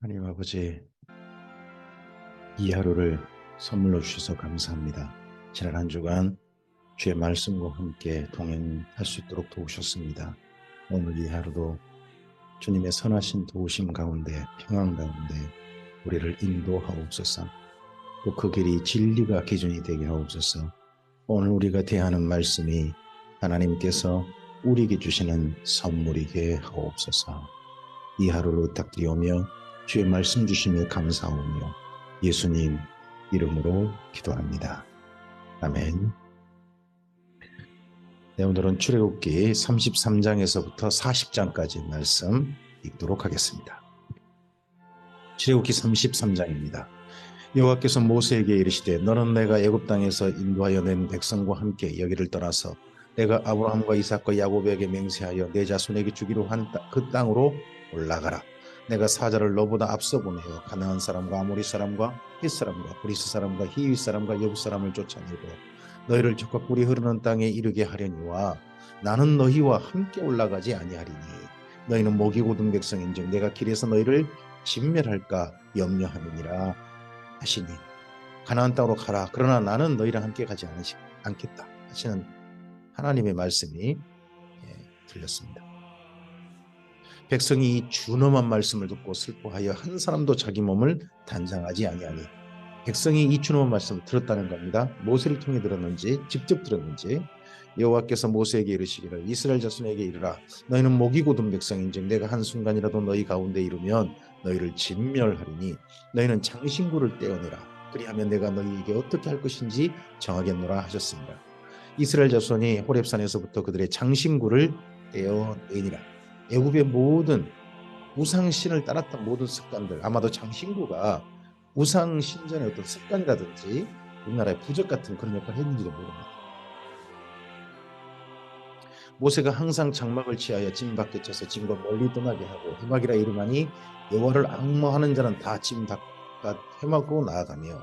하나님 아버지, 이 하루를 선물로 주셔서 감사합니다. 지난 한 주간 주의 말씀과 함께 동행할 수 있도록 도우셨습니다. 오늘 이 하루도 주님의 선하신 도우심 가운데, 평안 가운데 우리를 인도하옵소서. 또 그 길이 진리가 기준이 되게 하옵소서. 오늘 우리가 대하는 말씀이 하나님께서 우리에게 주시는 선물이게 하옵소서. 이 하루를 부탁드리오며 주의 말씀 주심에 감사하오며 예수님 이름으로 기도합니다. 아멘. 네, 오늘은 출애굽기 33장에서부터 40장까지 말씀 읽도록 하겠습니다. 출애굽기 33장입니다. 여호와께서 모세에게 이르시되 너는 내가 애굽 땅에서 인도하여 낸 백성과 함께 여기를 떠나서 내가 아브라함과 이삭과 야곱에게 맹세하여 내 자손에게 주기로 한 그 땅으로 올라가라. 내가 사자를 너보다 앞서 보내어 가나안 사람과 아모리 사람과 헷 사람과 브리스 사람과 히위 사람과 여부 사람을 쫓아내고 너희를 적과 꿀이 흐르는 땅에 이르게 하려니와 나는 너희와 함께 올라가지 아니하리니 너희는 목이 고든 백성인즉 내가 길에서 너희를 진멸할까 염려하느니라 하시니 가나안 땅으로 가라. 그러나 나는 너희랑 함께 가지 않겠다 하시는 하나님의 말씀이 들렸습니다. 백성이 이 준엄한 말씀을 듣고 슬퍼하여 한 사람도 자기 몸을 단장하지 아니하니 백성이 이 준엄한 말씀을 들었다는 겁니다. 모세를 통해 들었는지 직접 들었는지 여호와께서 모세에게 이르시기를 이스라엘 자손에게 이르라 너희는 목이 곧은 백성인즉 내가 한순간이라도 너희 가운데 이르면 너희를 진멸하리니 너희는 장신구를 떼어내라 그리하면 내가 너희에게 어떻게 할 것인지 정하겠노라 하셨습니다. 이스라엘 자손이 호렙산에서부터 그들의 장신구를 떼어내니라. 애굽의 모든 우상신을 따랐던 모든 습관들, 아마도 장신구가 우상신전의 어떤 습관이라든지 우리나라의 부적 같은 그런 역할을 했는지도 모릅니다. 모세가 항상 장막을 취하여 진 밖에 쳐서 진과 멀리 떠나게 하고 해막이라 이름하니 여호와를 앙모하는 자는 다 진 바깥 해막으로 나아가며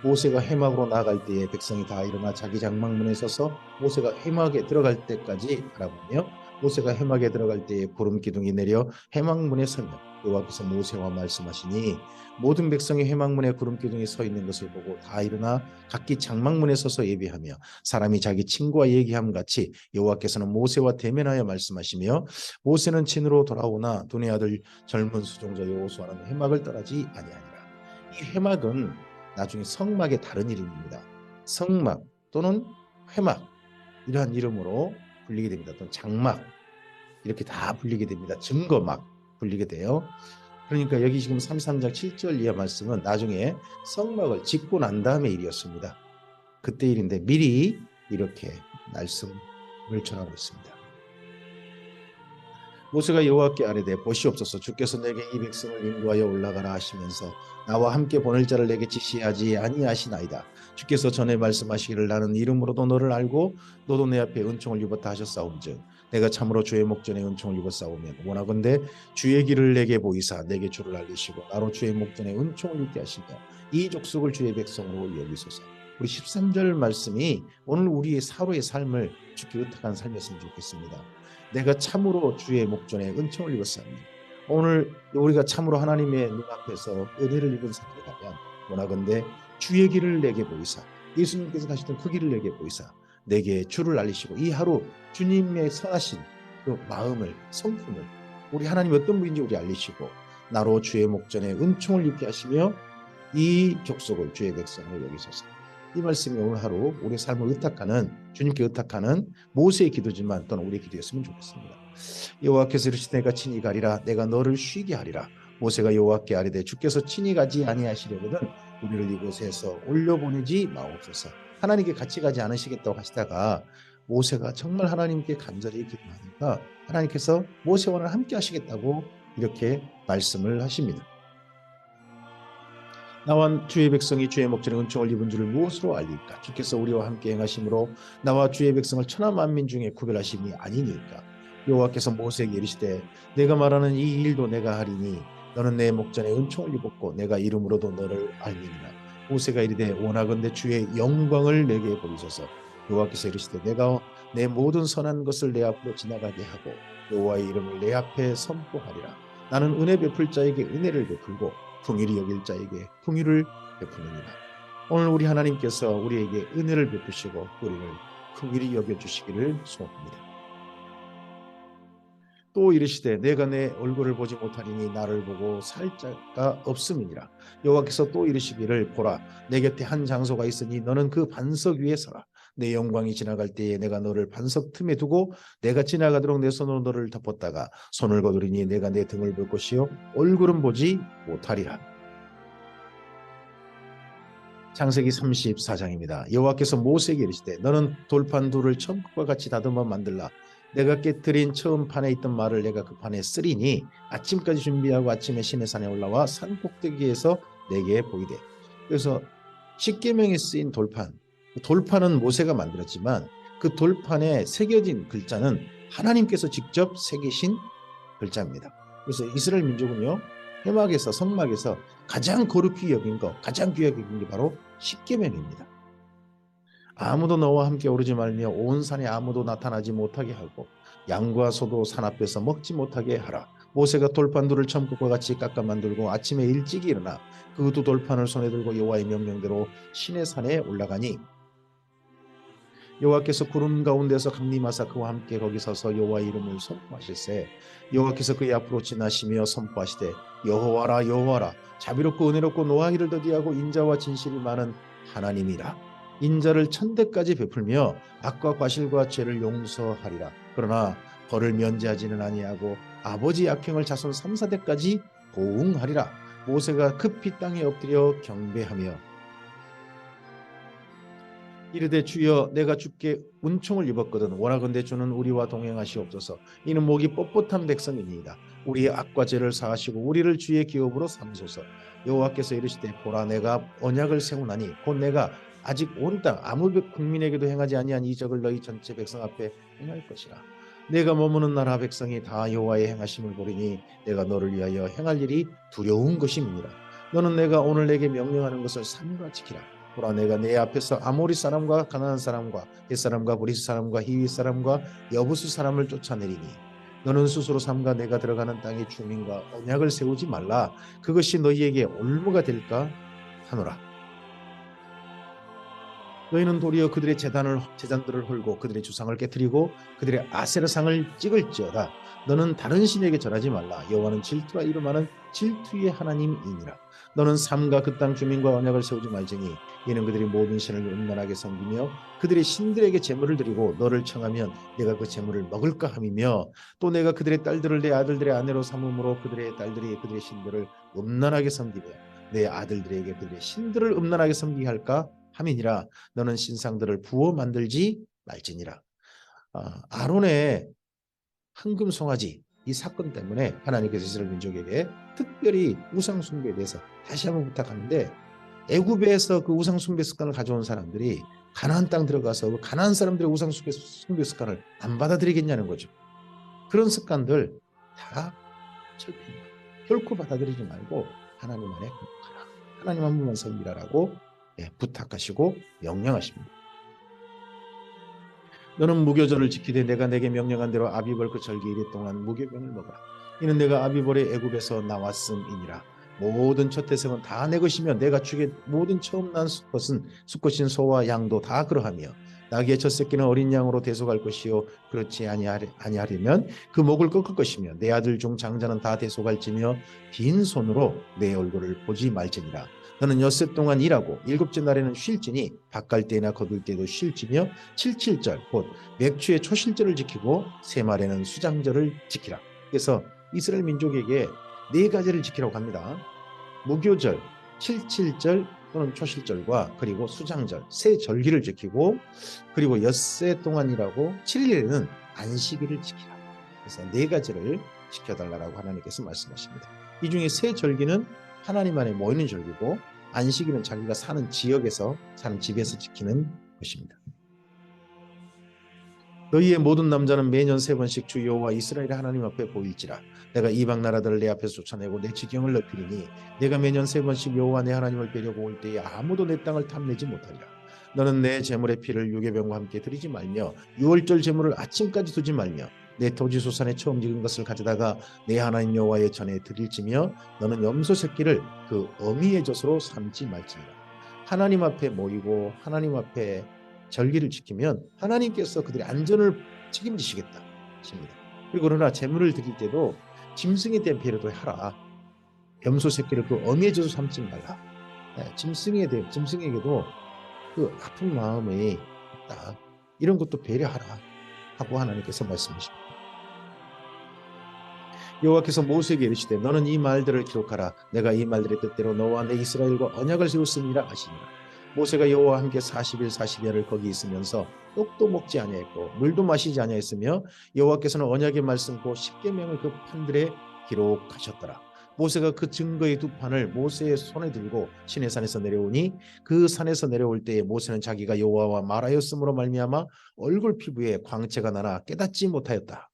모세가 해막으로 나아갈 때에 백성이 다 일어나 자기 장막문에 서서 모세가 해막에 들어갈 때까지 바라보며 모세가 해막에 들어갈 때에 구름 기둥이 내려 해막문에 서며 여호와께서 모세와 말씀하시니 모든 백성이 해막문에 구름 기둥이 서 있는 것을 보고 다 일어나 각기 장막문에 서서 예배하며 사람이 자기 친구와 얘기함 같이 여호와께서는 모세와 대면하여 말씀하시며 모세는 진으로 돌아오나 눈의 아들 젊은 수종자 여호수아는 해막을 떠나지 아니하니라. 이 해막은 나중에 성막의 다른 이름입니다. 성막 또는 회막 이러한 이름으로 불리게 됩니다. 또는 장막 이렇게 다 불리게 됩니다. 증거막 불리게 돼요. 그러니까 여기 지금 33장 7절 이하 말씀은 나중에 성막을 짓고 난 다음의 일이었습니다. 그때 일인데 미리 이렇게 말씀을 전하고 있습니다. 모세가 여호와께 아뢰되 보시옵소서 주께서 내게 이 백성을 인도하여 올라가라 하시면서 나와 함께 보낼 자를 내게 지시하지 아니하시나이다. 주께서 전에 말씀하시기를 나는 이름으로도 너를 알고 너도 내 앞에 은총을 입었다 하셨사온즉 내가 참으로 주의 목전에 은총을 입었사오면 원하건대 주의 길을 내게 보이사 내게 주를 알리시고 나로 주의 목전에 은총을 입게 하시며 이 족속을 주의 백성으로 여기소서. 우리 13절 말씀이 오늘 우리의 사로의 삶을 주께 의탁한 삶이었으면 좋겠습니다. 내가 참으로 주의 목전에 은총을 입었사오니 오늘 우리가 참으로 하나님의 눈앞에서 은혜를 입은 사람이라면 원하건대 주의 길을 내게 보이사 예수님께서 가시던 그 길을 내게 보이사 내게 주를 알리시고 이 하루 주님의 선하신 그 마음을 성품을 우리 하나님 어떤 분인지 우리 알리시고 나로 주의 목전에 은총을 입게 하시며 이 족속을 주의 백성으로 여기소서. 이 말씀이 오늘 하루 우리의 삶을 의탁하는 주님께 의탁하는 모세의 기도지만 또는 우리의 기도였으면 좋겠습니다. 여호와께서 이르시되 내가 친히 가리라 내가 너를 쉬게 하리라. 모세가 여호와께 아뢰되 주께서 친히 가지 아니하시려거든 우리를 이곳에서 올려보내지 마옵소서. 하나님께 같이 가지 않으시겠다고 하시다가 모세가 정말 하나님께 간절히 기도하니까 하나님께서 모세와는 함께 하시겠다고 이렇게 말씀을 하십니다. 나와 주의 백성이 주의 목전에 은총을 입은 줄을 무엇으로 알릴까? 주께서 우리와 함께 행하심으로 나와 주의 백성을 천하 만민 중에 구별하심이 아니니까. 여호와께서 모세에게 이르시되 내가 말하는 이 일도 내가 하리니 너는 내 목전에 은총을 입었고 내가 이름으로도 너를 알리니라. 모세가 이르되 원하건대 주의 영광을 내게 보이소서. 여호와께서 이르시되 내가 내 모든 선한 것을 내 앞으로 지나가게 하고 여호와의 이름을 내 앞에 선포하리라. 나는 은혜 베풀 자에게 은혜를 베풀고 긍휼히 여길 자에게 긍휼을 베푸느니라. 오늘 우리 하나님께서 우리에게 은혜를 베푸시고 우리를 긍휼히 여겨주시기를 소원합니다. 또 이르시되 내가 내 얼굴을 보지 못하리니 나를 보고 살 자가 없음이니라. 여호와께서 또 이르시기를 보라 내 곁에 한 장소가 있으니 너는 그 반석 위에 서라. 내 영광이 지나갈 때에 내가 너를 반석 틈에 두고 내가 지나가도록 내 손으로 너를 덮었다가 손을 거두리니 내가 내 등을 볼 것이요 얼굴은 보지 못하리라. 창세기 34장입니다. 여호와께서 모세에게 이르시되 너는 돌판 둘을 처음과 같이 다듬어 만들라. 내가 깨뜨린 처음 판에 있던 말을 내가 그 판에 쓰리니 아침까지 준비하고 아침에 시내산에 올라와 산 꼭대기에서 내게 보이되. 그래서 십계명에 쓰인 돌판, 돌판은 모세가 만들었지만 그 돌판에 새겨진 글자는 하나님께서 직접 새기신 글자입니다. 그래서 이스라엘 민족은요 회막에서 성막에서 가장 거룩히 여긴 것, 가장 귀하게 여긴 게 바로 십계명입니다. 아무도 너와 함께 오르지 말며 온 산에 아무도 나타나지 못하게 하고 양과 소도 산 앞에서 먹지 못하게 하라. 모세가 돌판 둘을 처음과 같이 깎아 만들고 아침에 일찍 일어나 그 두 돌판을 손에 들고 여호와의 명령대로 시내 산에 올라가니 여호와께서 구름 가운데서 강림하사 그와 함께 거기 서서 여호와의 이름을 선포하실세 여호와께서 그의 앞으로 지나시며 선포하시되 여호와라 여호와라 자비롭고 은혜롭고 노하기를 더디하고 인자와 진실이 많은 하나님이라. 인자를 천대까지 베풀며 악과 과실과 죄를 용서하리라. 그러나 벌을 면제하지는 아니하고 아버지 악행을 자손 3, 4대까지 보응하리라. 모세가 급히 땅에 엎드려 경배하며 이르되 주여 내가 주께 은총을 입었거든 원하건대 주는 우리와 동행하시옵소서. 이는 목이 뻣뻣한 백성이니이다. 우리의 악과 죄를 사하시고 우리를 주의 기업으로 삼소서. 여호와께서 이르시되 보라 내가 언약을 세우나니 곧 내가 아직 온 땅 아무 국민에게도 행하지 아니한 이적을 너희 전체 백성 앞에 행할 것이라. 내가 머무는 나라 백성이 다 여호와의 행하심을 보리니 내가 너를 위하여 행할 일이 두려운 것임이니라. 너는 내가 오늘 내게 명령하는 것을 삼가 지키라. 보라 내가 내 앞에서 아모리 사람과 가나안 사람과 헷 사람과 브리스 사람과 히위 사람과 여부수 사람을 쫓아내리니 너는 스스로 삼가 내가 들어가는 땅의 주민과 언약을 세우지 말라. 그것이 너희에게 올무가 될까 하노라. 너희는 도리어 그들의 제단들을 헐고 그들의 주상을 깨뜨리고 그들의 아세라상을 찍을지어다. 너는 다른 신에게 절하지 말라. 여호와는 질투라 이름하는 질투의 하나님이니라. 너는 삼가 그 땅 주민과 언약을 세우지 말지니 이는 그들이 모든 신을 음란하게 섬기며 그들의 신들에게 제물을 드리고 너를 청하면 내가 그 제물을 먹을까 함이며 또 내가 그들의 딸들을 내 아들들의 아내로 삼음으로 그들의 딸들이 그들의 신들을 음란하게 섬기며 내 아들들에게 그들의 신들을 음란하게 섬기게 할까 함이니라. 너는 신상들을 부어 만들지 말지니라. 아론의 황금 송아지 이 사건 때문에 하나님께서 이스라엘 민족에게 특별히 우상 숭배에 대해서 다시 한번 부탁하는데 애굽에서 그 우상 숭배 습관을 가져온 사람들이 가나안 땅 들어가서 그 가나안 사람들의 우상 숭배 습관을 안 받아들이겠냐는 거죠. 그런 습관들 다 철폐입니다. 결코 받아들이지 말고 하나님 안에 행복하라. 하나님 한 분만 섬기라라고 부탁하시고 명령하십니다. 너는 무교절을 지키되 내가 내게 명령한 대로 아비벌 그 절기 이래 동안 무교병을 먹어라. 이는 내가 아비벌의 애굽에서 나왔음이니라. 모든 첫 태생은 다 내 것이며 내가 주게 모든 처음 난 수컷인 소와 양도 다 그러하며 나귀의 첫 새끼는 어린 양으로 대속할 것이요 그렇지 아니하려면 그 목을 꺾을 것이며 내 아들 중 장자는 다 대속할지며 빈손으로 내 얼굴을 보지 말지니라. 너는 엿새 동안 일하고 일곱째 날에는 쉴지니 밭갈 때나 거둘 때도 쉴지며 칠칠절 곧 맥추의 초실절을 지키고 세말에는 수장절을 지키라. 그래서 이스라엘 민족에게 네 가지를 지키라고 합니다. 무교절, 칠칠절 또는 초실절과 그리고 수장절, 세 절기를 지키고 그리고 엿새 동안 일하고 7일에는 안식일을 지키라. 그래서 네 가지를 지켜달라고 하나님께서 말씀하십니다. 이 중에 세 절기는 하나님 안에 모이는 절기고 안식일은 자기가 사는 지역에서 사는 집에서 지키는 것입니다. 너희의 모든 남자는 매년 3번씩 주 여호와 이스라엘의 하나님 앞에 보일지라. 내가 이방 나라들을 내 앞에서 쫓아내고 내 지경을 넓히리니 내가 매년 3번씩 여호와 내 하나님을 뵈려고 올 때에 아무도 내 땅을 탐내지 못하리라. 너는 내 제물의 피를 유괴병과 함께 드리지 말며 유월절 제물을 아침까지 두지 말며 내 토지 소산에 처음 지은 것을 가져다가 내 하나님 여호와의 전에 드릴지며 너는 염소 새끼를 그 어미의 젖으로 삼지 말지니라. 하나님 앞에 모이고 하나님 앞에 절기를 지키면 하나님께서 그들의 안전을 책임지시겠다 하십니다. 그리고 그러나 제물을 드릴 때도 짐승에 대한 배려도 하라. 염소 새끼를 그 어미의 젖으로 삼지 말라. 짐승에게도 그 아픈 마음이 있다. 이런 것도 배려하라 하고 하나님께서 말씀하십니다. 여호와께서 모세에게 이르시되 너는 이 말들을 기록하라. 내가 이 말들의 뜻대로 너와 내 이스라엘과 언약을 세웠음이라 하시니라. 모세가 여호와와 함께 40일 40야를 거기 있으면서 떡도 먹지 아니하였고 물도 마시지 아니하였으며 여호와께서는 언약의 말씀 곧 십계명을 그 판들에 기록하셨더라. 모세가 그 증거의 두 판을 모세의 손에 들고 시내산에서 내려오니 그 산에서 내려올 때에 모세는 자기가 여호와와 말하였으므로 말미암아 얼굴 피부에 광채가 나나 깨닫지 못하였더라.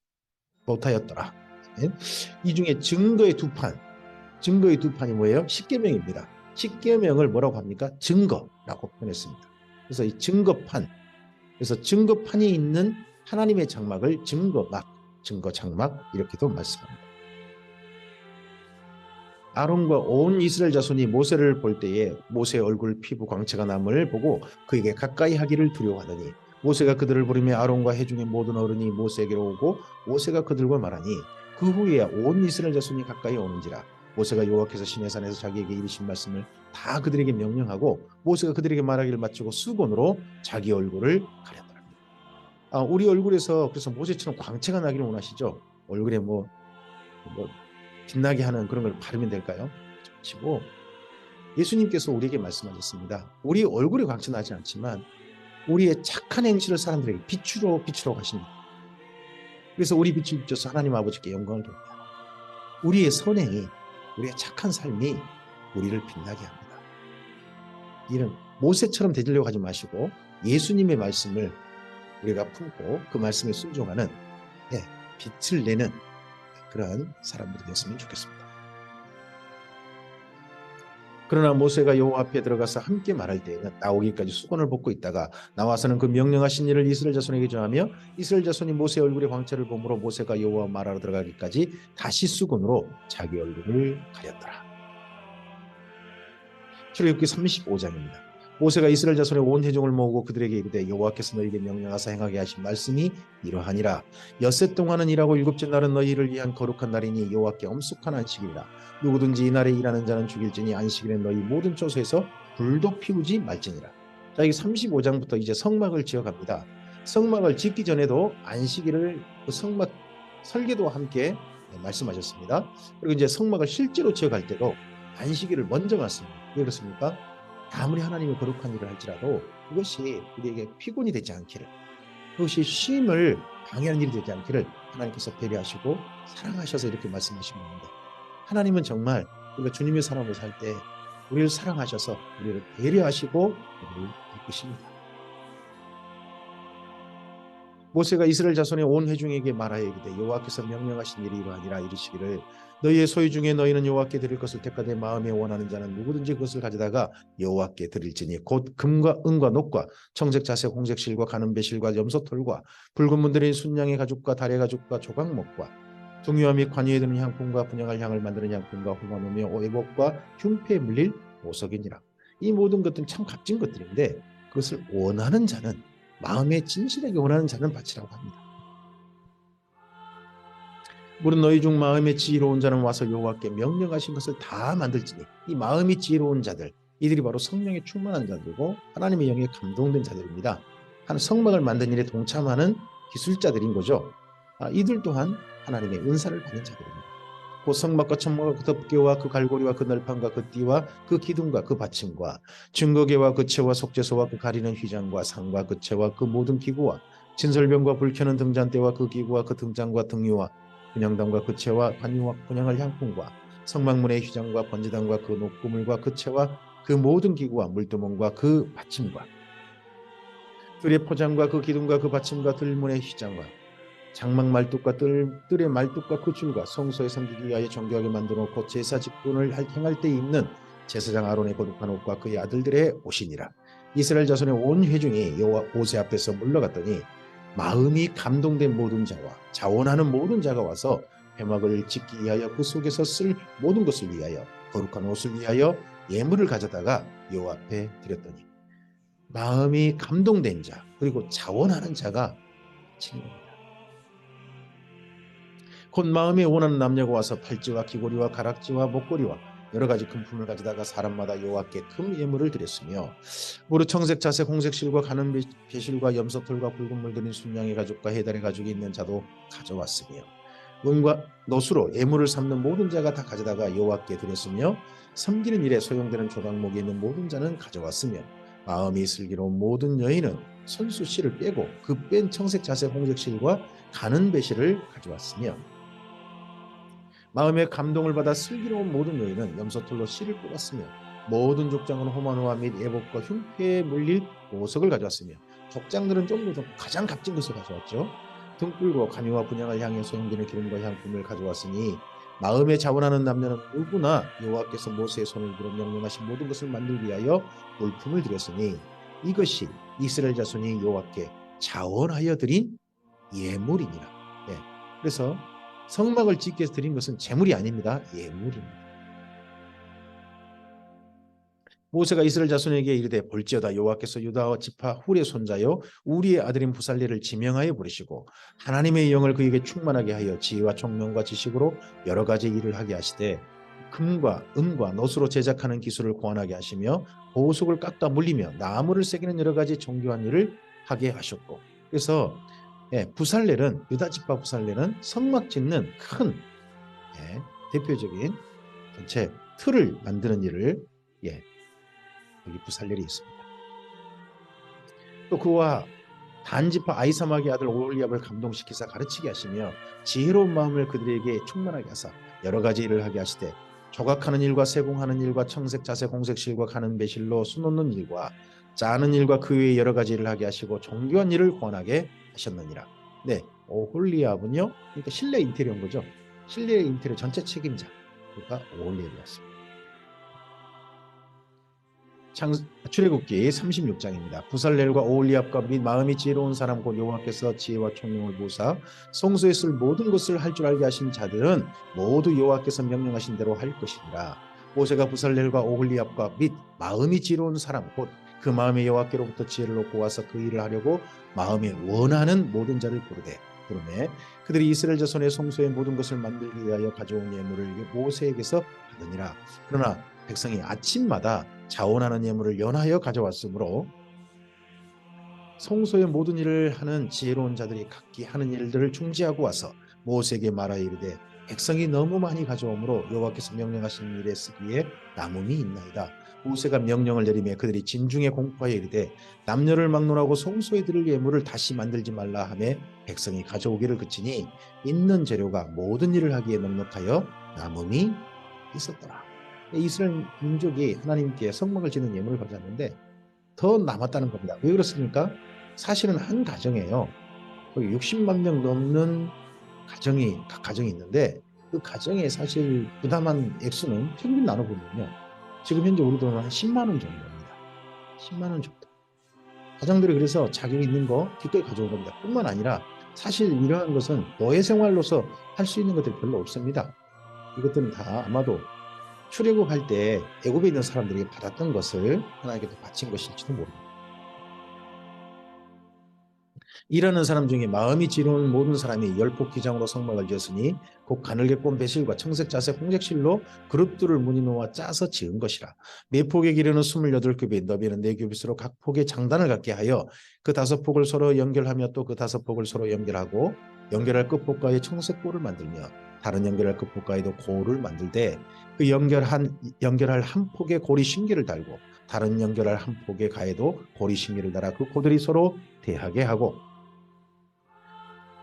이 중에 증거의 두 판이 뭐예요? 십계명입니다. 십계명을 뭐라고 합니까? 증거라고 표현했습니다. 그래서 이 증거판, 그래서 증거판이 있는 하나님의 장막을 증거장막 이렇게도 말씀합니다. 아론과 온 이스라엘 자손이 모세를 볼 때에 모세의 얼굴 피부 광채가 남을 보고 그에게 가까이 하기를 두려워하더니 모세가 그들을 부르며 아론과 회중의 모든 어른이 모세에게로 오고 모세가 그들과 말하니 그 후에 온 이스라엘 자손이 가까이 오는지라. 모세가 여호와께서 시내산에서 자기에게 이르신 말씀을 다 그들에게 명령하고 모세가 그들에게 말하기를 마치고 수건으로 자기 얼굴을 가렸더라. 우리 얼굴에서 그래서 모세처럼 광채가 나기를 원하시죠? 얼굴에 뭐 빛나게 하는 그런 걸 바르면 될까요? 치고 예수님께서 우리에게 말씀하셨습니다. 우리 얼굴에 광채 나지 않지만 우리의 착한 행실을 사람들에게 빛으로 가십니다. 그래서 우리 빛을 비춰서 하나님 아버지께 영광을 돌립니다. 우리의 선행이, 우리의 착한 삶이 우리를 빛나게 합니다. 이런 모세처럼 되려고 하지 마시고 예수님의 말씀을 우리가 품고 그 말씀에 순종하는 빛을 내는 그런 사람들이 됐으면 좋겠습니다. 그러나 모세가 여호와 앞에 들어가서 함께 말할 때에는 나오기까지 수건을 벗고 있다가 나와서는 그 명령하신 일을 이스라엘 자손에게 전하며 이스라엘 자손이 모세의 얼굴의 광채를 보므로 모세가 여호와 말하러 들어가기까지 다시 수건으로 자기 얼굴을 가렸더라. 출애굽기 35장입니다. 모세가 이스라엘 자손의 온 회중을 모으고 그들에게 이르되 여호와께서 너희에게 명령하사 행하게 하신 말씀이 이러하니라. 엿새 동안은 일하고 일곱째 날은 너희를 위한 거룩한 날이니 여호와께 엄숙한 안식이라. 누구든지 이 날에 일하는 자는 죽일지니 안식일엔 너희 모든 처소에서 불도 피우지 말지니라. 자, 여기 35장부터 이제 성막을 지어갑니다. 성막을 짓기 전에도 안식일을 그 성막 설계도 함께 말씀하셨습니다. 그리고 이제 성막을 실제로 지어갈 때도 안식일을 먼저 갔습니다. 왜 그렇습니까? 아무리 하나님의 거룩한 일을 할지라도 그것이 우리에게 피곤이 되지 않기를, 그것이 쉼을 방해하는 일이 되지 않기를 하나님께서 배려하시고 사랑하셔서 이렇게 말씀하신 겁니다. 하나님은 정말 우리가 주님의 사람으로 살 때 우리를 사랑하셔서 우리를 배려하시고 우리를 이끄십니다. 모세가 이스라엘 자손의 온 회중에게 말하여 이르되 여호와께서 명령하신 일이 이러하니라. 이르시기를 너희의 소유 중에 너희는 여호와께 드릴 것을 택하되 마음에 원하는 자는 누구든지 그것을 가져다가 여호와께 드릴지니 곧 금과 은과 녹과 청색 자색 홍색 실과 가는 배실과 염소털과 붉은 문드러진 순양의 가죽과 달의 가죽과 조각목과 중요와 및 관유에 드는 향품과 분향할 향을 만드는 향품과 호마노며 오해복과 흉패에 물릴 보석이니라. 이 모든 것들은 참 값진 것들인데 그것을 원하는 자는, 마음에 진실하게 원하는 자는 바치라고 합니다. 물은 너희 중 마음에 지혜로운 자는 와서 여호와께 명령하신 것을 다 만들지니. 이 마음이 지혜로운 자들, 이들이 바로 성령에 충만한 자들이고 하나님의 영에 감동된 자들입니다. 한 성막을 만든 일에 동참하는 기술자들인 거죠. 이들 또한 하나님의 은사를 받는 자들입니다. 그 성막과 천막과 그 덮개와 그 갈고리와 그 널판과 그 띠와 그 기둥과 그 받침과 증거계와 그 채와 속죄소와 그 가리는 휘장과 상과 그 채와 그 모든 기구와 진설병과 불켜는 등잔대와 그 기구와 그 등장과 등유와 분향단과 그 채와 관유와 분향할 향품과 성막문의 휘장과 번제단과 그 녹구물과 그 채와 그 모든 기구와 물두멍과 그 받침과 뜰의 포장과 그 기둥과 그 받침과 들문의 휘장과 장막 말뚝과 뜰의 말뚝과 그 줄과 성소에 섬기기 위하여 정교하게 만들어놓고 제사 직분을 행할 때 입는 제사장 아론의 거룩한 옷과 그의 아들들의 옷이니라. 이스라엘 자손의 온 회중이 여호와 모세 앞에서 물러갔더니 마음이 감동된 모든 자와 자원하는 모든 자가 와서 회막을 짓기 위하여 그 속에서 쓸 모든 것을 위하여 거룩한 옷을 위하여 예물을 가져다가 여호와 앞에 드렸더니 마음이 감동된 자 그리고 자원하는 자가 친 겁니다. 곧 마음이 원하는 남녀가 와서 팔찌와 귀고리와 가락지와 목걸이와 여러 가지 금품을 가져다가 사람마다 여호와께 금 예물을 드렸으며 무릇 청색 자색 홍색 실과 가는 배실과 염소털과 붉은 물들인 순양의 가죽과 해달의 가죽이 있는 자도 가져왔으며 은과 노수로 예물을 삼는 모든 자가 다 가져다가 여호와께 드렸으며 섬기는 일에 소용되는 조각목이 있는 모든 자는 가져왔으며 마음이 슬기로운 모든 여인은 손수 실을 빼고 그 뺀 청색 자색 홍색 실과 가는 배실을 가져왔으며 마음의 감동을 받아 슬기로운 모든 여인은 염소털로 실을 뽑았으며 모든 족장은 호마노와 및 예복과 흉패에 물릴 보석을 가져왔으며 족장들은 좀 더 가장 값진 것을 가져왔죠. 등불과 관유와 분향을 향해 소용되는 기름과 향품을 가져왔으니 마음에 자원하는 남녀는 누구나 여호와께서 모세의 손을 들어 명령하신 모든 것을 만들기 위하여 물품을 드렸으니 이것이 이스라엘 자손이 여호와께 자원하여 드린 예물이니라. 네. 그래서 성막을 짓기 위해서 드린 것은 재물이 아닙니다. 예물입니다. 모세가 이스라엘 자손에게 이르되 볼지어다 여호와께서 유다 지파 훌의 손자요 우리의 아들인 부살레를 지명하여 부르시고 하나님의 영을 그에게 충만하게 하여 지혜와 총명과 지식으로 여러 가지 일을 하게 하시되 금과 은과 노수로 제작하는 기술을 고안하게 하시며 보석을 깎아 물리며 나무를 새기는 여러 가지 정교한 일을 하게 하셨고 그래서 부살렐은 유다 지파 부살렐은 성막 짓는 큰 대표적인 전체 틀을 만드는 일을 여기 부살렐이 있습니다. 또 그와 단지파 아이사막의 아들 오홀리압을 감동시키사 가르치게 하시며 지혜로운 마음을 그들에게 충만하게 하사 여러 가지 일을 하게 하시되 조각하는 일과 세공하는 일과 청색 자색 홍색 실과 가는 배실로 수놓는 일과 짜는 일과 그 외에 여러 가지 일을 하게 하시고 정교한 일을 권하게 하셨느니라. 네, 오홀리압은요, 그러니까 실내 인테리어인 거죠. 실내 인테리어 전체 책임자, 그러니까 오홀리압이었습니다. 출애굽기 36장입니다. 부살렐과 오홀리압과 및 마음이 지혜로운 사람 곧 여호와께서 지혜와 총명을 보사 성소에 쓸 모든 것을 할 줄 알게 하신 자들은 모두 여호와께서 명령하신 대로 할 것이니라. 모세가 부살렐과 오홀리압과 및 마음이 지혜로운 사람 곧 그 마음에 여호와께로부터 지혜를 얻고 와서 그 일을 하려고 마음에 원하는 모든 자를 부르매 그들이 이스라엘 자손의 성소의 모든 것을 만들기 위하여 가져온 예물을 모세에게서 받으니라. 그러나 백성이 아침마다 자원하는 예물을 연하여 가져왔으므로 성소의 모든 일을 하는 지혜로운 자들이 각기 하는 일들을 중지하고 와서 모세에게 말하여 이르되 백성이 너무 많이 가져오므로 여호와께서 명령하신 일에 쓰기에 남음이 있나이다. 모세가 명령을 내리며 그들이 진중에 공포하여 이르되 남녀를 막론하고 성소에 드릴 예물을 다시 만들지 말라 하며 백성이 가져오기를 그치니 있는 재료가 모든 일을 하기에 넉넉하여 남음이 있었더라. 이스라엘 민족이 하나님께 성막을 짓는 예물을 가져왔는데 더 남았다는 겁니다. 왜 그렇습니까? 사실은 한 가정에요. 60만 명 넘는 각 가정이 있는데 그 가정에 사실 부담한 액수는 평균 나눠보면요. 지금 현재 우리 돈은 한 10만 원 정도입니다. 10만 원 정도. 가정들이 그래서 자기 있는 거 기꺼이 가져온 겁니다. 뿐만 아니라 사실 이러한 것은 노예 생활로서 할 수 있는 것들이 별로 없습니다. 이것들은 다 아마도 출애굽할 때 애굽에 있는 사람들이 받았던 것을 하나님께 바친 것일지도 모릅니다. 일하는 사람 중에 마음이 지혜로운 모든 사람이 열폭 기장으로 성막을 지었으니 곧 가늘게 꼰 배실과 청색 자색 홍색 실로 그릇들을 무늬 놓아 짜서 지은 것이라. 매 폭의 길이는 28규빗 너비는 4규빗으로 각 폭의 장단을 갖게 하여 그 5폭을 서로 연결하며 또 그 5폭을 서로 연결하고 연결할 끝폭가에 청색 골을 만들며 다른 연결할 끝폭가에도 골을 만들되 그 연결할 한 폭의 고리 신기를 달고 다른 연결할 한 폭의 가에도 고리 신기를 달아 그 고들이 서로 대하게 하고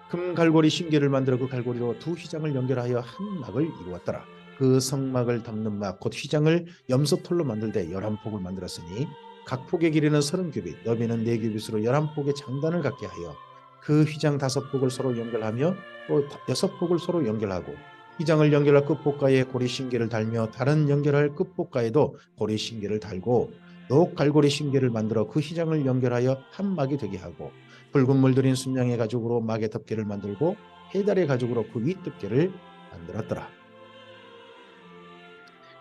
금 갈고리 신기를 만들어 그 갈고리로 두 휘장을 연결하여 한 막을 이루었더라. 그 성막을 덮는 막 곧 휘장을 염소털로 만들되 11폭을 만들었으니 각 폭의 길이는 30규빗 너비는 4규빗으로 11폭의 장단을 갖게 하여 그 휘장 5폭을 서로 연결하며 또 6폭을 서로 연결하고 휘장을 연결할 끝폭가에 고리 신기를 달며 다른 연결할 끝폭가에도 고리 신기를 달고 녹 갈고리 신기를 만들어 그 휘장을 연결하여 한 막이 되게 하고 붉은 물들인 순양의 가죽으로 막의 덮개를 만들고 해달의 가죽으로 그 윗 덮개를 만들었더라.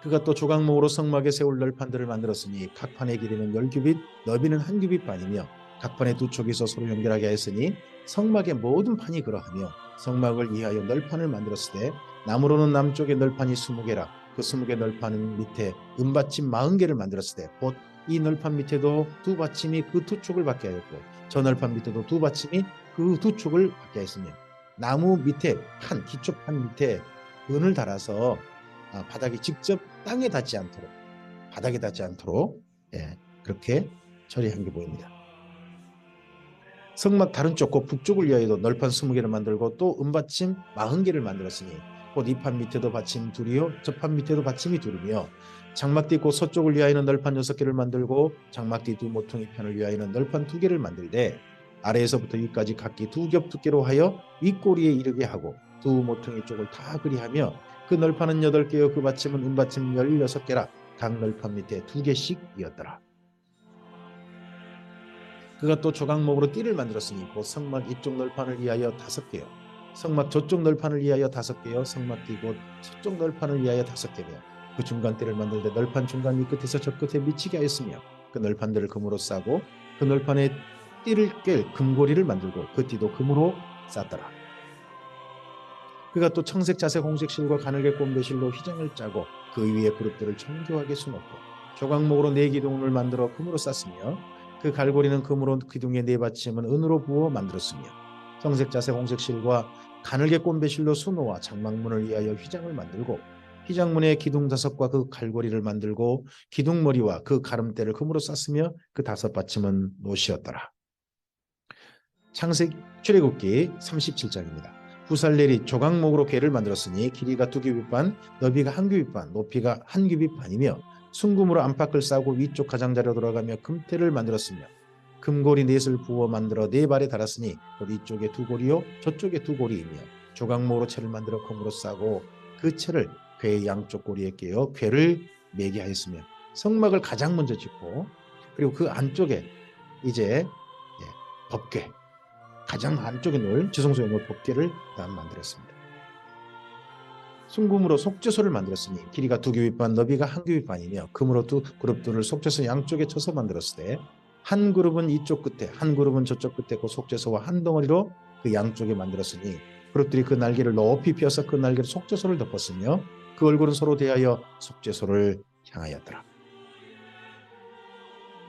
그가 또 조각목으로 성막에 세울 널판들을 만들었으니 각 판의 길이는 10규빗, 너비는 1규빗 반이며 각 판의 두 촉에서 서로 연결하게 하였으니 성막의 모든 판이 그러하며 성막을 위하여 널판을 만들었으되 나무로는 남쪽에 널판이 20개라. 그 20개 널판 밑에 은받침 40개를 만들었으되 곧 이 널판 밑에도 두 받침이 그 두 촉을 받게 하였고 저 널판 밑에도 두 받침이 그 두 촉을 받게 하였으며 나무 밑에 판, 기초판 밑에 은을 달아서 바닥이 직접 땅에 닿지 않도록 바닥에 닿지 않도록 그렇게 처리한 게 보입니다. 성막 다른 쪽 곧 북쪽을 위하여도 널판 20개를 만들고 또 은받침 40개를 만들었으니 곧 이 판 밑에도 받침 둘이요 저 판 밑에도 받침이 둘이며 장막뒤 곧 서쪽을 위하여는 널판 6개를 만들고 장막뒤 두 모퉁이 편을 위하여는 널판 2개를 만들되 아래에서부터 위까지 각기 2겹 두께로 하여 윗꼬리에 이르게 하고 두 모퉁이 쪽을 다 그리하며 그 널판은 8개요 그 받침은 은받침 16개라. 각 널판 밑에 2개씩이었더라. 그가 또 조각목으로 띠를 만들었으니 곧 성막 이쪽 널판을 위하여 5개요 성막 저쪽 널판을 위하여 5개요 성막 뒤 곧 서쪽 널판을 위하여 5개며 그 중간 띠를 만들 때 널판 중간 이 끝에서 저 끝에 미치게 하였으며 그 널판들을 금으로 싸고 그 널판에 띠를 꿰 금고리를 만들고 그 띠도 금으로 쌌더라. 그가 또 청색 자색 홍색 실과 가늘게 꼰대 실로 휘장을 짜고 그 위에 그룹들을 정교하게 수놓고 조각목으로 4기둥을 만들어 금으로 쌌으며 그 갈고리는 금으로 기둥의 4받침은 은으로 부어 만들었으며 청색 자색 홍색 실과 가늘게 꼰대 실로 수놓아 장막문을 위하여 휘장을 만들고 휘장문에 기둥 5과 그 갈고리를 만들고 기둥머리와 그 가름대를 금으로 쌌으며 그 5받침은 노시였더라. 창세기 출애굽기 37장입니다. 부살렐이 조각목으로 궤를 만들었으니 길이가 2규빗 반, 너비가 1규빗 반, 높이가 1규빗 반이며 순금으로 안팎을 싸고 위쪽 가장자리로 돌아가며 금태를 만들었으며 금고리 넷을 부어 만들어 4발에 달았으니 이쪽에 2고리요 저쪽에 2고리이며 조각목으로 채를 만들어 금으로 싸고 그 채를 궤의 양쪽 고리에 끼어 궤를 매게 하였으며 성막을 가장 먼저 짓고 그리고 그 안쪽에 이제 법궤 가장 안쪽에 놓을 지성소에 놓을 법궤를 만들었습니다. 순금으로 속죄소를 만들었으니 길이가 2규빗 반, 너비가 1규빗 반이며 금으로 두 그룹들을 속죄소 양쪽에 쳐서 만들었을 때 한 그룹은 이쪽 끝에 한 그룹은 저쪽 끝에 그 속죄소와 한 덩어리로 그 양쪽에 만들었으니 그룹들이 그 날개를 높이 펴서 그 날개로 속죄소를 덮었으며 그 얼굴은 서로 대하여 속죄소를 향하였더라.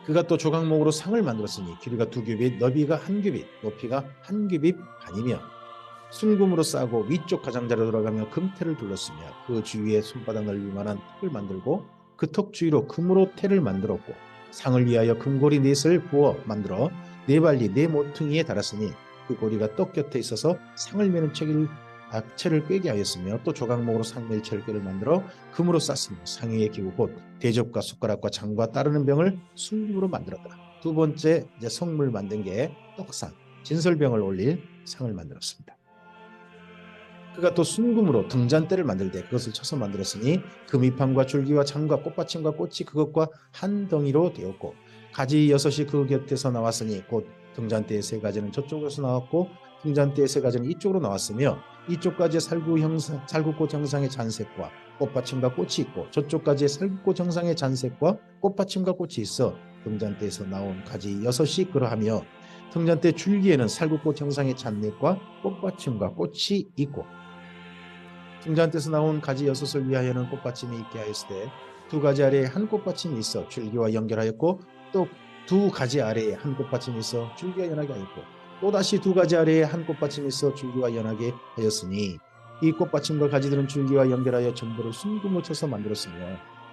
그가 또 조각목으로 상을 만들었으니 길이가 2규빗, 너비가 1규빗, 높이가 1규빗 반이며 순금으로 싸고 위쪽 가장자리로 들어가며 금태를 둘렀으며 그 주위에 손바닥 넓이만한 턱을 만들고 그 턱 주위로 금으로 태를 만들었고 상을 위하여 금고리 넷을 부어 만들어 4발리 4모퉁이에 달았으니 그 고리가 떡 곁에 있어서 상을 매는 채를 꿰게 하였으며 또 조각목으로 상멜 철개를 만들어 금으로 쌌으며 상위의 기구 곧 대접과 숟가락과 장과 따르는 병을 순금으로 만들었다. 두 번째 이제 성물 만든 게 떡상, 진설병을 올릴 상을 만들었습니다. 그가 또 순금으로 등잔대를 만들 때 그것을 쳐서 만들었으니 금이판과 줄기와 장과 꽃받침과 꽃이 그것과 한 덩이로 되었고 가지 6이 그 곁에서 나왔으니 곧 등잔대의 3가지는 저쪽에서 나왔고 등잔대의 3가지는 이쪽으로 나왔으며 이쪽까지 살구꽃 형상의 잔색과 꽃받침과 꽃이 있고 저쪽까지 살구꽃 형상의 잔색과 꽃받침과 꽃이 있어 등잔대에서 나온 가지 6이 그러하며 등잔대 줄기에는 살구꽃 형상의 잔색과 꽃받침과 꽃이 있고 등잔대에서 나온 가지 6을 위하여는 꽃받침이 있게 하였을 때 2가지 아래에 한 꽃받침이 있어 줄기와 연결하였고 또 2가지 아래에 한 꽃받침이 있어 줄기와 연하게 하였고 또다시 2가지 아래에 한 꽃받침이 있어 줄기와 연하게 하였으니 이 꽃받침과 가지들은 줄기와 연결하여 전부를 순금으로 쳐서 만들었으며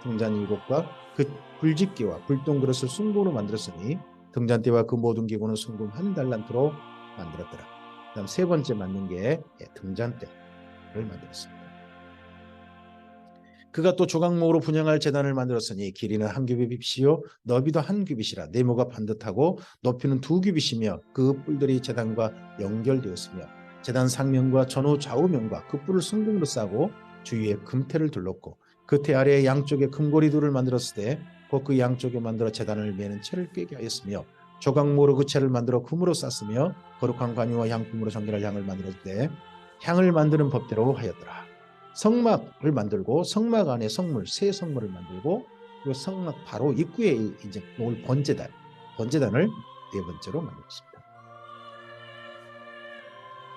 등잔 7과 그 불집기와 불똥그릇을 순금으로 만들었으니 등잔대와 그 모든 기구는 순금 1달란트로 만들었더라. 그다음 3번째 만든 게 등잔대를 만들었습니다. 그가 또 조각목으로 분향할 제단을 만들었으니 길이는 1규빗이요 너비도 1규빗이라 네모가 반듯하고 높이는 2규빗이며 그 뿔들이 제단과 연결되었으며 제단 상면과 전후 좌우면과 그 뿔을 순금으로 싸고 주위에 금태를 둘렀고 그 태 아래에 양쪽에 금고리 둘을 만들었을 때 곧 그 양쪽에 만들어 제단을 매는 채를 꿰게 하였으며 조각모로 그 채를 만들어 금으로 쌌으며 거룩한 관유와 향품으로 정결할 향을 만들었을 때 향을 만드는 법대로 하였더라. 성막을 만들고 성막 안에 성물 새 성물을 만들고 그 성막 바로 입구에 이제 놓을 번제단을 네 번째로 만들었습니다.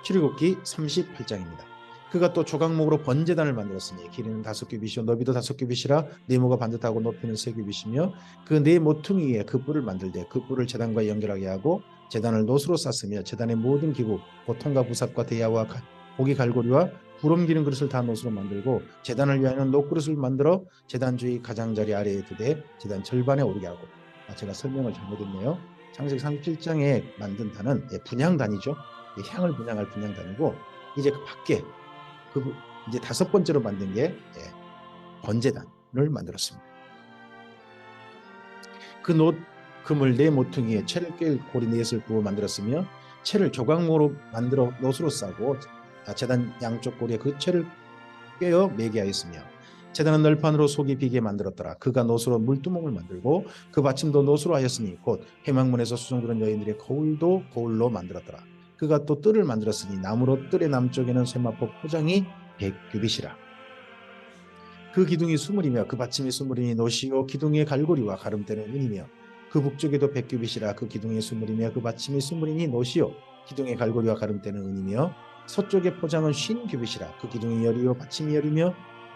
출애굽기 38장입니다. 그가 또 조각목으로 번제단을 만들었으니 길이는 5규빗이요 너비도 5규빗이라 네모가 반듯하고 높이는 3규빗이며 그 네 모퉁이 위에 그 뿔을 만들되 그 뿔을 제단과 연결하게 하고 제단을 노수로 쌌으며 제단의 모든 기구 보통과 부삽과 대야와 고기 갈고리와 구름기는 그릇을 다 노수로 만들고 제단을 위하여는 녹그릇을 만들어 제단 주위 가장자리 아래에 두되 제단 절반에 오르게 하고 제가 설명을 잘못했네요. 창세기 37장에 만든 단은 분향단이죠. 향을 분향할 분향단이고 이제 그 밖에 이제 5번째로 만든 게 번제단을 만들었습니다. 그 금을 네 모퉁이에 채를 꿰 고리 넷을 부어 만들었으며 채를 조각모로 만들어 노수로 싸고 제단 양쪽 고리에 그 채를 꿰어 매게 하였으며 제단은 널판으로 속이 비게 만들었더라. 그가 노수로 물두멍을 만들고 그 받침도 노수로 하였으니 곧 회막문에서 수종드는 여인들의 거울도 거울로 만들었더라. 그가 또 뜰을 만들었으니 나무로 뜰의 남쪽에는 세마포 포장이 100규빗이라. 그 기둥이 수물이며 그 받침이 수물이니 노시요 기둥의 갈고리와 가름대는 은이며 그 북쪽에도 100규빗이라. 그 기둥의 수물이며 그 받침이 수물이니 노시요 기둥의 갈고리와 가름대는 은이며 서쪽의 포장은 50규빗이라. 그 기둥이 열이요 받침이 열이며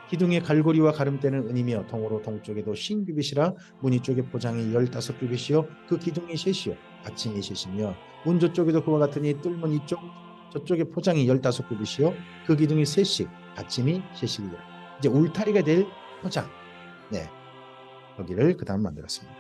기둥의 갈고리와 가름대는 은이며 동으로 동쪽에도 50규빗이라. 문이 쪽의 포장이 15규빗이요 그 기둥이 셋이요 받침이 셋이며 문 저쪽에도 그와 같으니 뜰문 이쪽 저쪽의 포장이 15규빗이요 그 기둥이 셋씩 받침이 셋이니라. 이제 울타리가 될 포장, 여기를 그 다음 만들었습니다.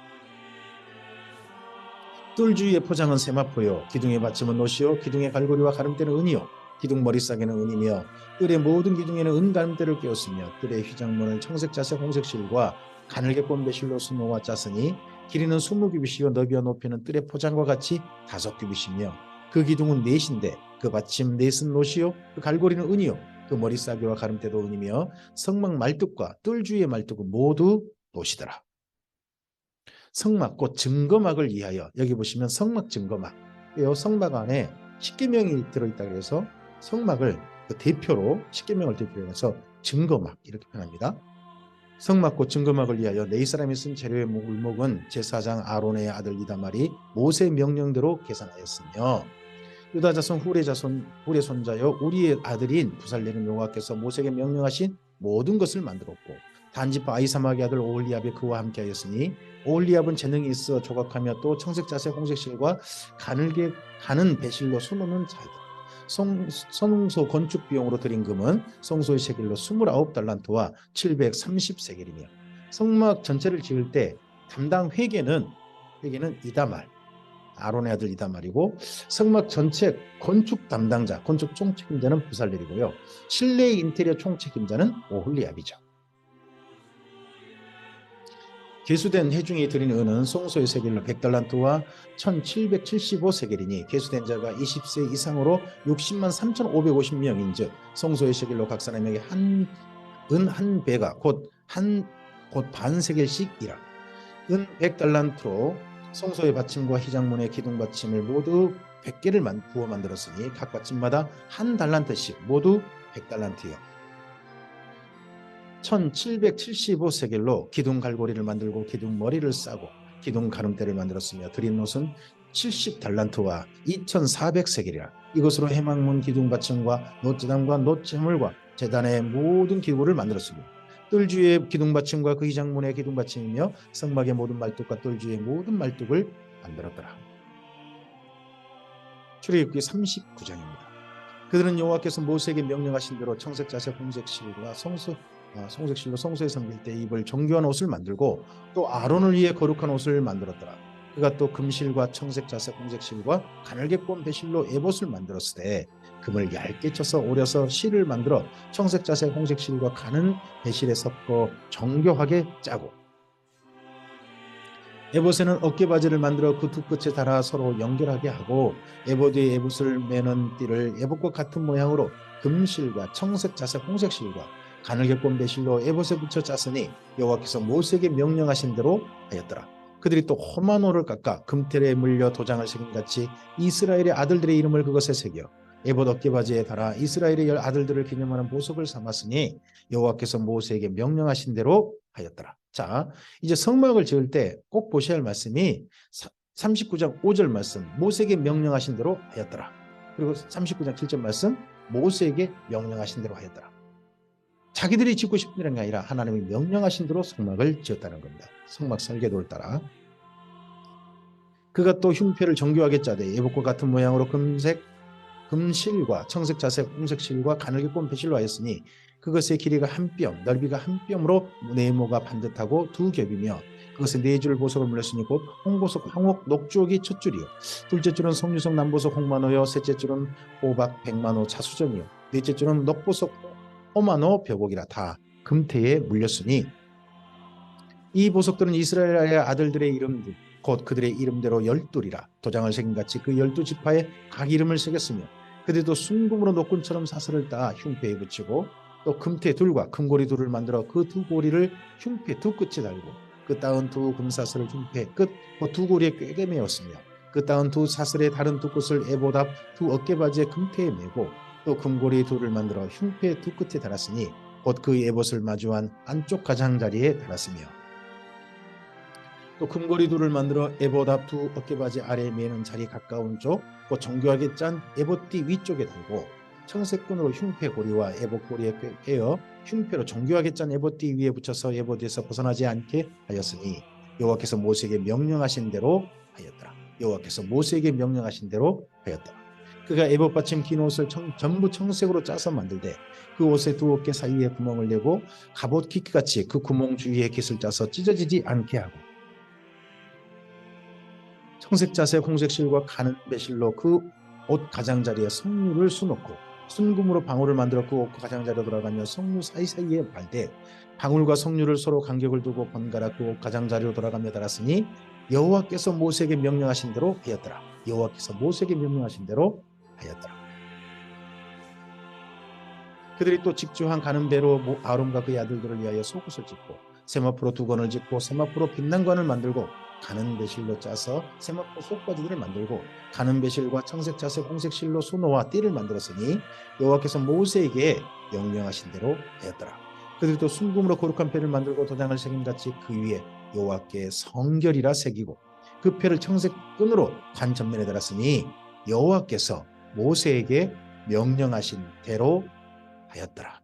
뜰 주위의 포장은 세마포요 기둥의 받침은 노시요 기둥의 갈고리와 가름대는 은이요 기둥 머리싸개는 은이며 뜰의 모든 기둥에는 은 가름대를 끼웠으며 뜰의 휘장문을 청색 자색 홍색 실과 가늘게 꼰 배실로 수놓아 짰으니 길이는 20규빗이요 너비와 높이는 뜰의 포장과 같이 5규빗이며 그 기둥은 넷인데 그 받침 넷은 노시요 그 갈고리는 은이요 그 머리싸개와 가름대도 은이며 성막 말뚝과 뜰 주위의 말뚝은 모두 노시더라. 성막 곧 증거막을 위하여 여기 보시면 성막 증거막 성막 안에 십계명이 들어있다 그래서 성막을 그 대표로 십계명을 대표로 해서 증거막 이렇게 표현합니다. 성막 곧 증거막을 위하여 네 사람이 쓴 재료의 물목은 제사장 아론의 아들 이다말이 모세 명령대로 계산하였으며 유다 자손 훌의 손자여 우리의 아들인 부살레는 여호와께서 모세에게 명령하신 모든 것을 만들었고 단지파 아이사막의 아들 오홀리압이 그와 함께 하였으니 오홀리압은 재능이 있어 조각하며 또 청색 자색 홍색 실과 가늘게 가는 배실로 수놓는 자이다. 성소 건축 비용으로 들인 금은 성소의 세겔로 29달란트와 730세겔이며 성막 전체를 지을 때 담당 회계는 이다말 아론의 아들 이다말이고 성막 전체 건축 담당자 건축 총책임자는 부살렐이고요. 실내 인테리어 총책임자는 오홀리압이죠. 계수된 회중이 드린 은은 성소의 세겔로 100달란트와 1775세겔이니 계수된 자가 20세 이상으로 60만 3,550명인 즉 성소의 세겔로 각 사람에게 은 한 배가 곧 반세겔씩이라. 은 100달란트로 성소의 받침과 휘장문의 기둥 받침을 모두 100개를 부어 만들었으니 각 받침마다 한 달란트씩 모두 100달란트요. 1775세겔로 기둥 갈고리를 만들고 기둥 머리를 싸고 기둥 가름대를 만들었으며 드린 옷은 70달란트와 2400세겔이라. 이것으로 회막문 기둥 받침과 놋제단과 놋제물과 제단의 모든 기구를 만들었으며 뜰 주위의 기둥 받침과 그 휘장문의 기둥 받침이며 성막의 모든 말뚝과 뜰 주위의 모든 말뚝을 만들었더라. 출애굽기 39장입니다. 그들은 여호와께서 모세에게 명령하신 대로 청색 자색 홍색 실과 송색실로 성소에 섬길 때 입을 정교한 옷을 만들고 또 아론을 위해 거룩한 옷을 만들었더라. 그가 또 금실과 청색 자색 홍색 실과 가늘게 꼰 배실로 에봇을 만들었을 때 금을 얇게 쳐서 오려서 실을 만들어 청색 자색 홍색 실과 가는 배실에 섞어 정교하게 짜고 에봇에는 어깨바지를 만들어 그 두 끝에 달아 서로 연결하게 하고 에봇 위에 에봇을 매는 띠를 에봇과 같은 모양으로 금실과 청색 자색 홍색 실과 가늘게 꼰 배실로 에봇에 붙여 짰으니 여호와께서 모세에게 명령하신 대로 하였더라. 그들이 또 호마노를 깎아 금텔에 물려 도장을 새김같이 이스라엘의 아들들의 이름을 그것에 새겨 에봇 어깨바지에 달아 이스라엘의 10 아들들을 기념하는 보석을 삼았으니 여호와께서 모세에게 명령하신 대로 하였더라. 자, 이제 성막을 지을 때 꼭 보셔야 할 말씀이 39장 5절 말씀, 모세에게 명령하신 대로 하였더라. 그리고 39장 7절 말씀, 모세에게 명령하신 대로 하였더라. 자기들이 짓고 싶은 게 아니라 하나님이 명령하신 대로 성막을 지었다는 겁니다. 성막 설계도를 따라. 그가 또 흉패를 정교하게 짜되 예복과 같은 모양으로 금실과 청색 자색 홍색 실과 가늘게 꼰 배실로 하였으니 그것의 길이가 한 뼘 넓이가 한 뼘으로 네모가 반듯하고 두 겹이며 그것에 네 줄 보석을 물렸으니 곧 홍보석 황옥 녹주옥이 첫 줄이요 둘째 줄은 석류석 남보석 홍마노요 셋째 줄은 호박 백마노 차수정이요 넷째 줄은 녹보석 호마노 벽옥이라 다 금태에 물렸으니 이 보석들은 이스라엘의 아들들의 이름들 곧 그들의 이름대로 12이라 도장을 새김같이 그 12지파에 각 이름을 새겼으며 그들도 순금으로 노끈처럼 사슬을 따 흉패에 붙이고 또 금태 둘과 금고리 둘을 만들어 그 두 고리를 흉패 두 끝에 달고 그 따은 두 금사슬을 흉패 끝 그 두 고리에 꿰게 메었으며 그 따은 두 사슬의 다른 두 끝을 에봇 앞 두 어깨바지의 금태에 메고 또 금고리 둘을 만들어 흉패 두 끝에 달았으니 곧 그 에봇을 마주한 안쪽 가장자리에 달았으며 또 금고리 둘을 만들어 에봇 앞 두 어깨바지 아래에 매는 자리 가까운 쪽, 곧 정교하게 짠 에봇띠 위쪽에 달고 청색끈으로 흉패 고리와 에봇 고리에 꿰어 흉패로 정교하게 짠 에봇띠 위에 붙여서 에봇에서 벗어나지 않게 하였으니 여호와께서 모세에게 명령하신 대로 하였더라. 여호와께서 모세에게 명령하신 대로 하였더라. 그가 에봇 받침 긴 옷을 전부 청색으로 짜서 만들되 그 옷의 두 어깨 사이에 구멍을 내고 갑옷 키키같이 그 구멍 주위에 깃을 짜서 찢어지지 않게 하고 청색 자색 홍색 실과 가는 배실로 그 옷 가장자리에 석류를 수놓고 순금으로 방울을 만들어 그 옷 가장자리로 돌아가며 석류 사이사이에 발대 방울과 석류를 서로 간격을 두고 번갈아 그 옷 가장자리로 돌아가며 달았으니 여호와께서 모세에게 명령하신 대로 하였더라. 여호와께서 모세에게 명령하신 대로 하였더라. 그들이 또 직주한 가는 배로 아론과 그의 아들들을 위하여 속옷을 짓고 세마포로 두건을 짓고 세마포로 빛난관을 만들고 가는 배실로 짜서 세마포 속바지들을 만들고 가는 배실과 청색 자색 홍색 실로 수노와 띠를 만들었으니 여호와께서 모세에게 명령하신 대로 하였더라. 그들이 또 순금으로 거룩한 패를 만들고 도장을 새김같이 그 위에 여호와께 성결이라 새기고 그 패를 청색 끈으로 관 전면에 달았으니 여호와께서 모세에게 명령하신 대로 하였더라.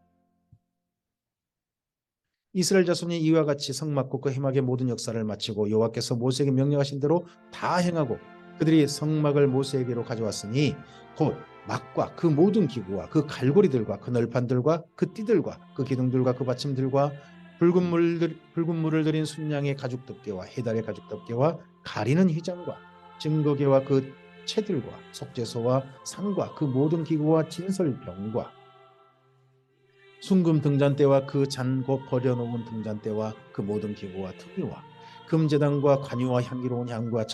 이스라엘 자손이 이와 같이 성막과 그 회막의 모든 역사를 마치고 여호와께서 모세에게 명령하신 대로 다 행하고 그들이 성막을 모세에게로 가져왔으니 곧 막과 그 모든 기구와 그 갈고리들과 그 널판들과 그 띠들과 그 기둥들과 그 받침들과 붉은 물을 들인 순양의 가죽 덮개와 해달의 가죽 덮개와 가리는 휘장과 증거계와 그 채들과 속죄소와 상과 그 모든 기구와 진설병과 순금 등잔대와 그 잔고 버려놓은 등잔대와 그 모든 기구와 투기와 금제단과 관유와 향기로운 향과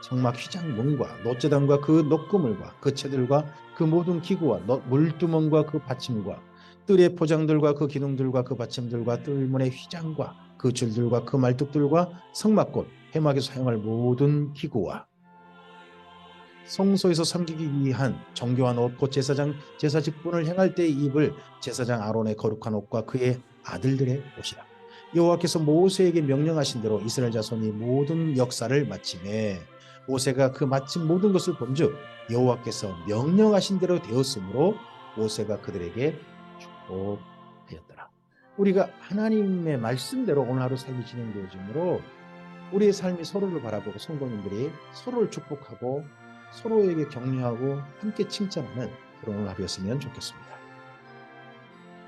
장막 휘장문과 놋제단과 그 놋그물과 그 채들과 그 모든 기구와 물두멍과 그 받침과 뜰의 포장들과 그 기둥들과 그 받침들과 뜰문의 휘장과 그 줄들과 그 말뚝들과 성막꽃 회막에 사용할 모든 기구와 성소에서 섬기기 위한 정교한 옷, 곧 제사장 제사 직분을 행할 때 입을 제사장 아론의 거룩한 옷과 그의 아들들의 옷이라. 여호와께서 모세에게 명령하신 대로 이스라엘 자손이 모든 역사를 마치매 모세가 그 마친 모든 것을 본즉 여호와께서 명령하신 대로 되었으므로 모세가 그들에게 축복하였더라. 우리가 하나님의 말씀대로 오늘 하루 삶이 진행되어지므로 우리의 삶이 서로를 바라보고 성도님들이 서로를 축복하고 서로에게 격려하고 함께 칭찬하는 그런 하루였으면 좋겠습니다.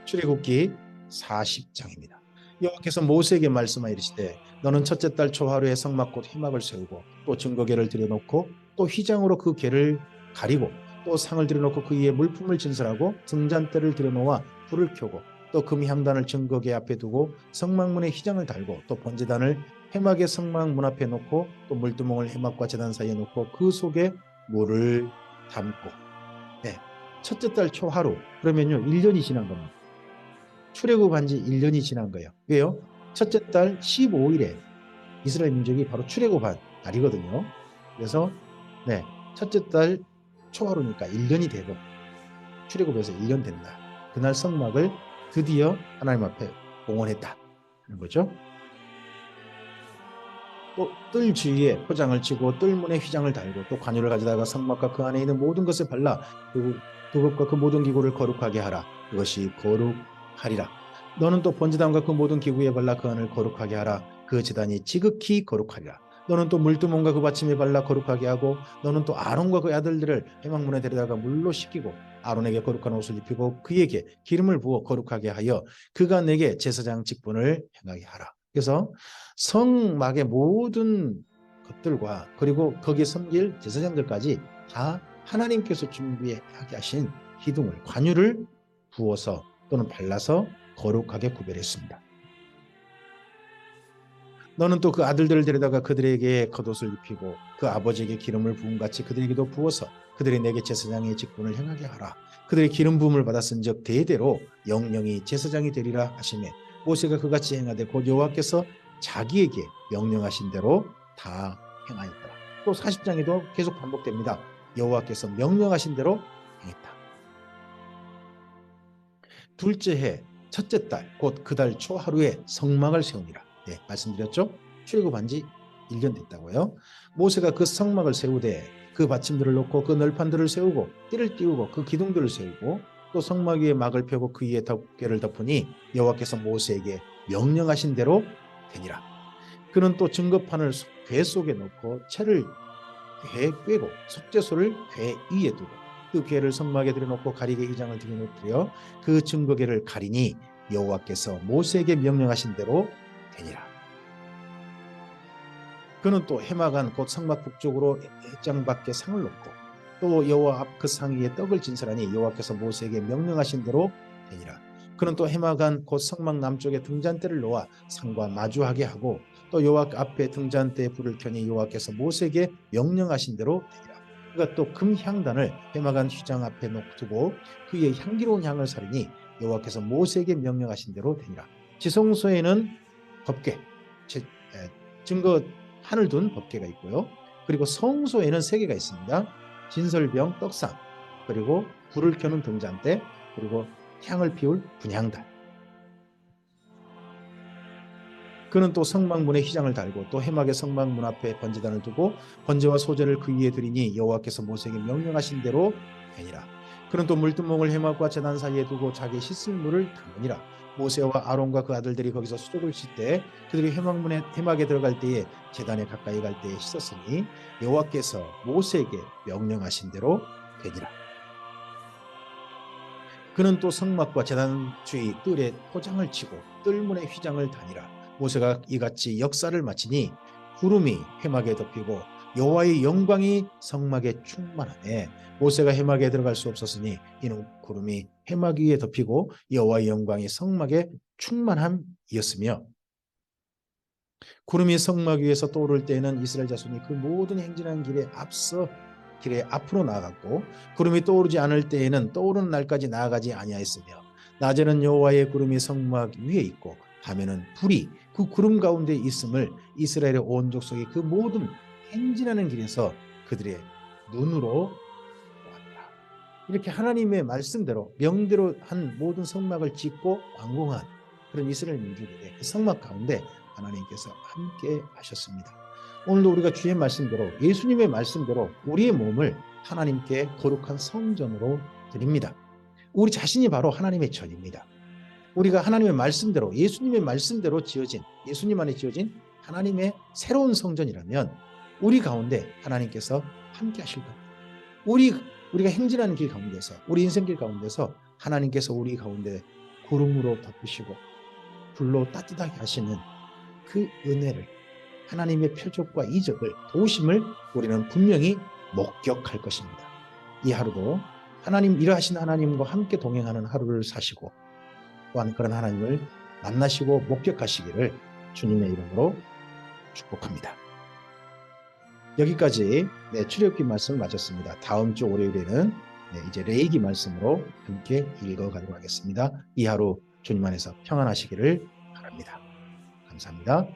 출애굽기 40장입니다. 여호와께서 모세에게 말씀하여 이르시되 너는 첫째 달 초하루에 성막곧 회막을 세우고 또 증거궤를 들여놓고 또 휘장으로 그 궤를 가리고 또 상을 들여놓고 그 위에 물품을 진설하고 등잔대를 들여놓아 불을 켜고 또 금향단을 증거궤 앞에 두고 성막문에 휘장을 달고 또 번제단을 회막의 성막 문 앞에 놓고 또 물두멍을 회막과 제단 사이에 놓고 그 속에 물을 담고 네, 첫째 달 초하루 그러면요 1년이 지난 겁니다. 출애굽한 지 1년이 지난 거예요. 왜요? 첫째 달 15일에 이스라엘 민족이 바로 출애굽한 날이거든요. 그래서 네, 첫째 달 초하루니까 1년이 되고 출애굽해서 1년 된다. 그날 성막을 드디어 하나님 앞에 봉헌했다 하는 거죠. 또 뜰 주위에 포장을 치고 뜰문에 휘장을 달고 또 관유를 가져다가 성막과 그 안에 있는 모든 것을 발라 그것과 그 모든 기구를 거룩하게 하라. 그것이 거룩하리라. 너는 또 번제단과 그 모든 기구에 발라 그 안을 거룩하게 하라. 그 제단이 지극히 거룩하리라. 너는 또 물두멍과 그 받침에 발라 거룩하게 하고 너는 또 아론과 그 아들들을 회막문에 데려다가 물로 씻기고 아론에게 거룩한 옷을 입히고 그에게 기름을 부어 거룩하게 하여 그가 내게 제사장 직분을 행하게 하라. 그래서 성막의 모든 것들과 그리고 거기에 섬길 제사장들까지 다 하나님께서 준비하게 하신 기둥을 관유를 부어서 또는 발라서 거룩하게 구별했습니다. 너는 또 그 아들들을 데려다가 그들에게 겉옷을 입히고 그 아버지에게 기름을 부은 같이 그들에게도 부어서 그들이 내게 제사장의 직분을 행하게 하라. 그들의 기름 부음을 받았은즉 대대로 영영이 제사장이 되리라 하시매 모세가 그같이 행하되 곧 여호와께서 자기에게 명령하신 대로 다 행하였더라. 또 40장에도 계속 반복됩니다. 여호와께서 명령하신 대로 행했다. 둘째 해 첫째 달 곧 그 달 초하루에 성막을 세우니라. 네, 말씀드렸죠? 출애굽한 지 1년 됐다고요. 모세가 그 성막을 세우되 그 받침들을 놓고 그 널판들을 세우고 띠를 띄우고 그 기둥들을 세우고 또 성막 위에 막을 펴고 그 위에 덮개를 덮으니 여호와께서 모세에게 명령하신 대로 되니라. 그는 또 증거판을 궤 속에 넣고 채를 궤에 꿰고 속죄소를 궤 위에 두고 그 궤를 성막에 들여놓고 가리개 2장을 들여 그 증거궤를 가리니 여호와께서 모세에게 명령하신 대로 되니라. 그는 또 해마간 곧 성막 북쪽으로 액장 밖에 상을 놓고 또 여호와 앞 그 상 위에 떡을 진설하니 여호와께서 모세에게 명령하신 대로 되니라. 그는 또 해마간 곧 성막 남쪽에 등잔대를 놓아 상과 마주하게 하고 또 여호와 앞에 등잔대에 불을 켜니 여호와께서 모세에게 명령하신 대로 되니라. 그가 또 금향단을 해마간 휘장 앞에 두고 그의 향기로운 향을 사르니 여호와께서 모세에게 명령하신 대로 되니라. 지성소에는 법궤, 증거 판을 둔 법궤가 있고요. 그리고 성소에는 3개가 있습니다. 진설병, 떡상, 그리고 불을 켜는 등잔대, 그리고 향을 피울 분향단. 그는 또 성막문에 휘장을 달고 또 해막의 성막문 앞에 번제단을 두고 번제와 소제를 그 위에 드리니 여호와께서 모세에게 명령하신 대로 되니라. 그는 또 물두멍을 해막과 제단 사이에 두고 자기 씻을 물을 담으니라. 모세와 아론과 그 아들들이 거기서 수족을 씻되 그들이 해막에 들어갈 때에 제단에 가까이 갈 때에 씻었으니 여호와께서 모세에게 명령하신 대로 되니라. 그는 또 성막과 제단 주위 뜰에 포장을 치고 뜰문에 휘장을 다니라. 모세가 이같이 역사를 마치니 구름이 해막에 덮이고 여호와의 영광이 성막에 충만하네. 모세가 해막에 들어갈 수 없었으니 이는 구름이 해막 위에 덮이고 여호와의 영광이 성막에 충만함이었으며 구름이 성막 위에서 떠오를 때에는 이스라엘 자손이 그 모든 행진한 길에 앞으로 나아갔고 구름이 떠오르지 않을 때에는 떠오르는 날까지 나아가지 아니하였으며 낮에는 여호와의 구름이 성막 위에 있고 밤에는 불이 그 구름 가운데 있음을 이스라엘의 온 족속이 그 모든 행진하는 길에서 그들의 눈으로 보았다. 이렇게 하나님의 말씀대로 명대로 한 모든 성막을 짓고 완공한 그런 이스라엘 민족에게 그 성막 가운데 하나님께서 함께 하셨습니다. 오늘도 우리가 주의 말씀대로 예수님의 말씀대로 우리의 몸을 하나님께 거룩한 성전으로 드립니다. 우리 자신이 바로 하나님의 전입니다. 우리가 하나님의 말씀대로 예수님의 말씀대로 지어진 예수님 안에 지어진 하나님의 새로운 성전이라면 우리 가운데 하나님께서 함께 하실 겁니다. 우리가 행진하는 길 가운데서 우리 인생길 가운데서 하나님께서 우리 가운데 구름으로 덮으시고 불로 따뜻하게 하시는 그 은혜를 하나님의 표적과 이적을 도우심을 우리는 분명히 목격할 것입니다. 이 하루도 일하신 하나님과 함께 동행하는 하루를 사시고 또한 그런 하나님을 만나시고 목격하시기를 주님의 이름으로 축복합니다. 여기까지 출애굽기 말씀을 마쳤습니다. 다음 주 월요일에는 이제 레위기 말씀으로 함께 읽어가도록 하겠습니다. 이 하루 주님 안에서 평안하시기를 바랍니다. 감사합니다.